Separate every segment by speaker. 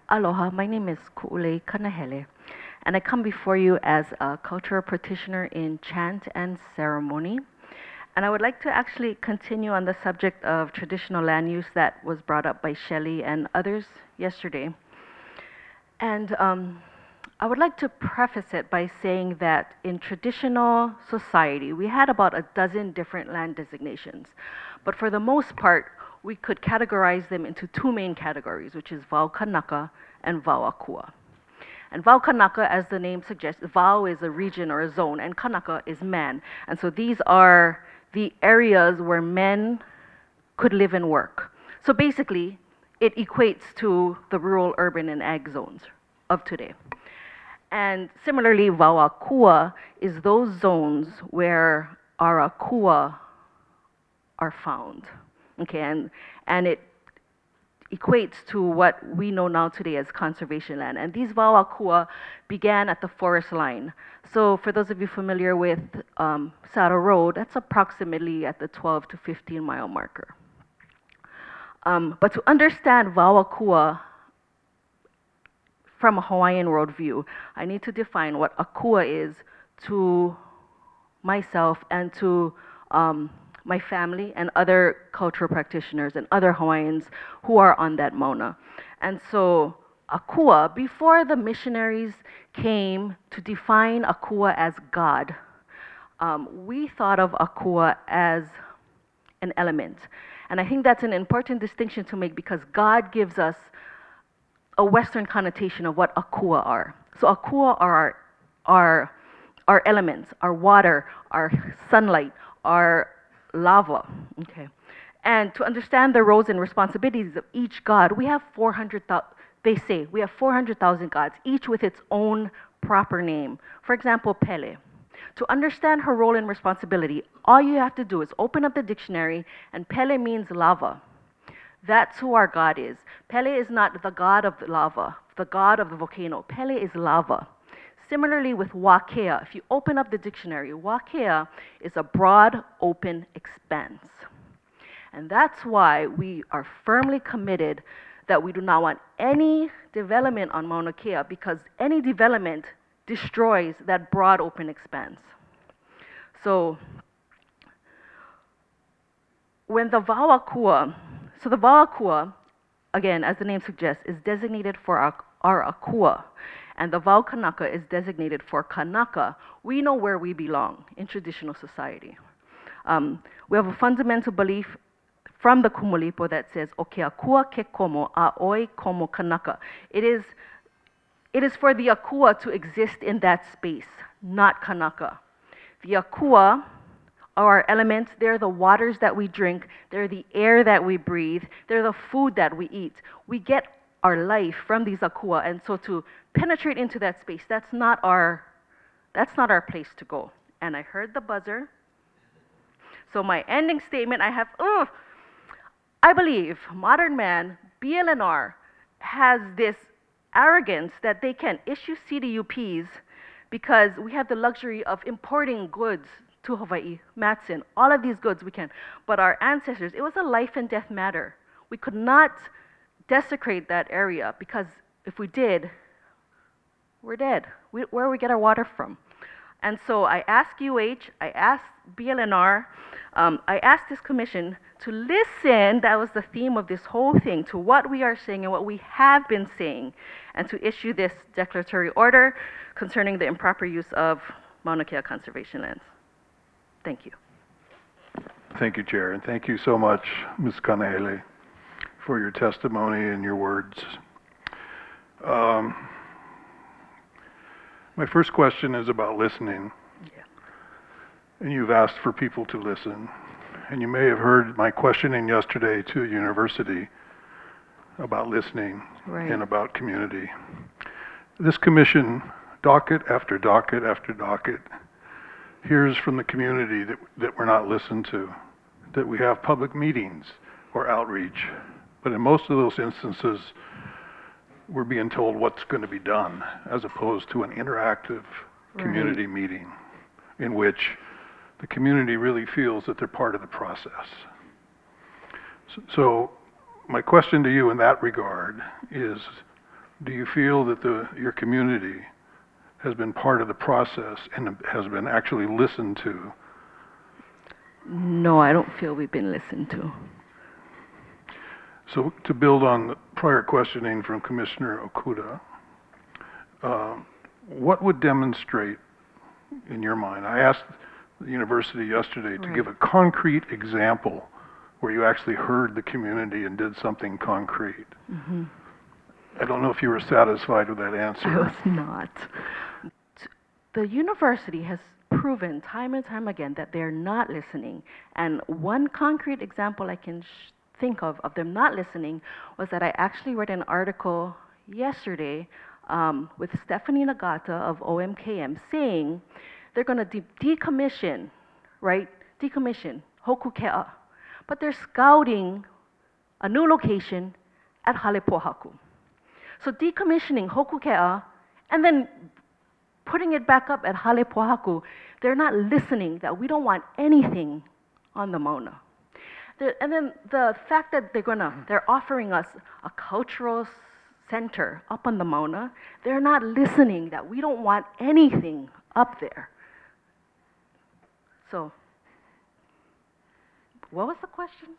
Speaker 1: Aloha, my name is Kanahele, and I come before you as a cultural practitioner in chant and ceremony. And I would like to actually continue on the subject of traditional land use that was brought up by Shelley and others yesterday. And I would like to preface it by saying that in traditional society, we had about a dozen different land designations. But for the most part, we could categorize them into two main categories, which is Vau Kanaka and Vau Akua. And Vau Kanaka, as the name suggests, Vau is a region or a zone, and Kanaka is man. And so these are the areas where men could live and work. So basically, it equates to the rural, urban, and ag zones of today. And similarly, Vau Akua is those zones where our Akua are found. Okay, and it equates to what we know now today as conservation land. And these Vau Akua began at the forest line. So for those of you familiar with Saddle Road, that's approximately at the 12 to 15 mile marker. But to understand Vau Akua from a Hawaiian worldview, I need to define what Akua is to myself and to my family and other cultural practitioners and other Hawaiians who are on that Mauna. And so Akua, before the missionaries came to define Akua as God, we thought of Akua as an element. And I think that's an important distinction to make because God gives us a Western connotation of what Akua are. So Akua are our elements, our water, our sunlight, our lava. Okay. And to understand the roles and responsibilities of each god, we have 400,000, they say, we have 400,000 gods, each with its own proper name. For example, Pele. To understand her role and responsibility, all you have to do is open up the dictionary, and Pele means lava. That's who our God is. Pele is not the god of the lava, the god of the volcano. Pele is lava. Similarly with Wakea, if you open up the dictionary, Wakea is a broad, open expanse. And that's why we are firmly committed that we do not want any development on Mauna Kea because any development destroys that broad, open expanse. So when the Vau Akua, so the Vau Akua, again, as the name suggests, is designated for our Akua, and the Vau Kanaka is designated for Kanaka, we know where we belong in traditional society. We have a fundamental belief from the Kumulipo that says, "Oke Akua ke komo, a oi komo Kanaka." It is for the Akua to exist in that space, not Kanaka. The Akua are our elements. They're the waters that we drink. They're the air that we breathe. They're the food that we eat. We get our life from these Akua, and so to penetrate into that space, that's not our place to go. And I heard the buzzer. So my ending statement, I believe modern man, BLNR, has this arrogance that they can issue CDUPs because we have the luxury of importing goods to Hawaii, Matson, all of these goods we can. But our ancestors, it was a life and death matter. We could not desecrate that area because if we did, we're dead. Where do we get our water from? And so I asked UH, I asked BLNR, I asked this commission to listen, that was the theme of this whole thing, to what we are saying and what we have been saying, and to issue this declaratory order concerning the improper use of Mauna Kea conservation lands. Thank you.
Speaker 2: Thank you, Chair, and thank you so much, Ms. Kanahele, for your testimony and your words. My first question is about listening.
Speaker 1: Yeah.
Speaker 2: And you've asked for people to listen. And you may have heard my questioning yesterday to a university about listening and about community. This commission, docket after docket after docket, hears from the community that we're not listened to, that we have public meetings or outreach. But in most of those instances, we're being told what's going to be done as opposed to an interactive community meeting in which the community really feels that they're part of the process. So my question to you in that regard is, Do you feel that your community has been part of the process and has been actually listened to?
Speaker 1: No, I don't feel we've been listened to.
Speaker 2: So to build on the prior questioning from Commissioner Okuda, what would demonstrate, in your mind, I asked the university yesterday to give a concrete example where you actually heard the community and did something concrete.
Speaker 1: Mm-hmm.
Speaker 2: I don't know if you were satisfied with that answer.
Speaker 1: I was not. The university has proven time and time again that they're not listening. And one concrete example I can think of them not listening was that I actually read an article yesterday with Stephanie Nagata of OMKM saying they're going to decommission, right? Decommission Hokuke'a. But they're scouting a new location at Halepohaku. So decommissioning Hokuke'a and then putting it back up at Halepohaku, they're not listening that we don't want anything on the Mauna. And then the fact that they're offering us a cultural center up on the Mauna, they're not listening that we don't want anything up there. So, what was the question?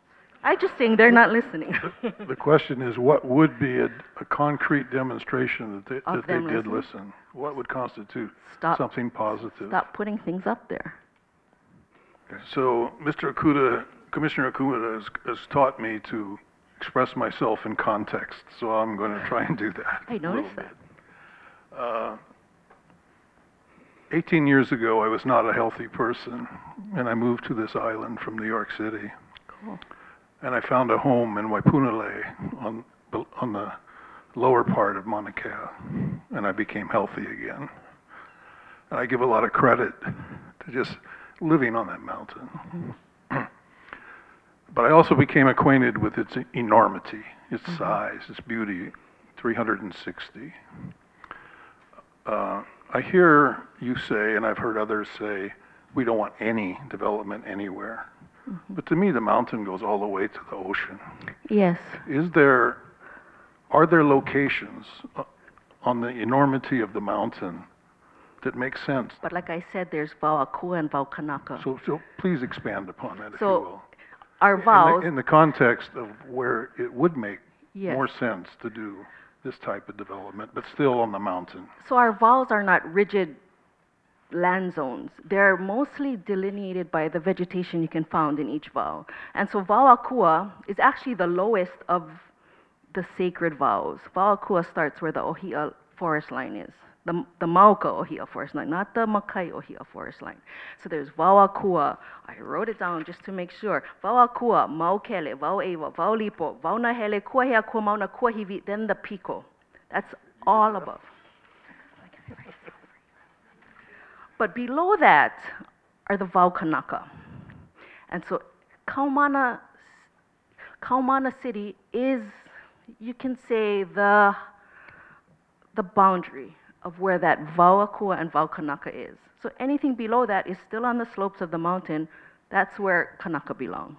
Speaker 1: I just think they're not listening.
Speaker 2: The question is, what would be a concrete demonstration that they did listen? What would constitute something positive?
Speaker 1: Stop putting things up there.
Speaker 2: Okay. So, Mr. Okuda, Commissioner Akua has taught me to express myself in context, so I'm going to try and do that.
Speaker 1: I noticed that.
Speaker 2: 18 years ago, I was not a healthy person, and I moved to this island from New York City.
Speaker 1: Cool.
Speaker 2: And I found a home in Waipunalei on the lower part of Mauna Kea, and I became healthy again. And I give a lot of credit to just living on that mountain. Mm-hmm. But I also became acquainted with its enormity, its mm-hmm. size, its beauty, 360. I hear you say, and I've heard others say, we don't want any development anywhere. Mm-hmm. But to me, the mountain goes all the way to the ocean.
Speaker 1: Yes.
Speaker 2: Are there locations on the enormity of the mountain that make sense?
Speaker 1: But like I said, there's Vau Akua and Vau Kanaka.
Speaker 2: So please expand upon that, if you will.
Speaker 1: Our vows...
Speaker 2: In the context of where it would make
Speaker 1: yes.
Speaker 2: more sense to do this type of development, but still on the mountain.
Speaker 1: So our vows are not rigid land zones. They're mostly delineated by the vegetation you can find in each vow. And so Vau Akua is actually the lowest of the sacred vows. Vau Akua starts where the Ohia forest line is. The Mauka Ohia forest line, not the Makai Ohia forest line. So there's Vau Akua. I wrote it down just to make sure. Vau Akua, Maukele, Vau Ewa, Vau Lipo, Vau Nahele, Kuahea, Kua Mauna, Kua Hivi, then the Pico. That's all above. But below that are the Vau Kanaka. And so Kaumana City is, you can say, the boundary of where that Vau Akua and Vau Kanaka is. So anything below that is still on the slopes of the mountain. That's where Kanaka belong.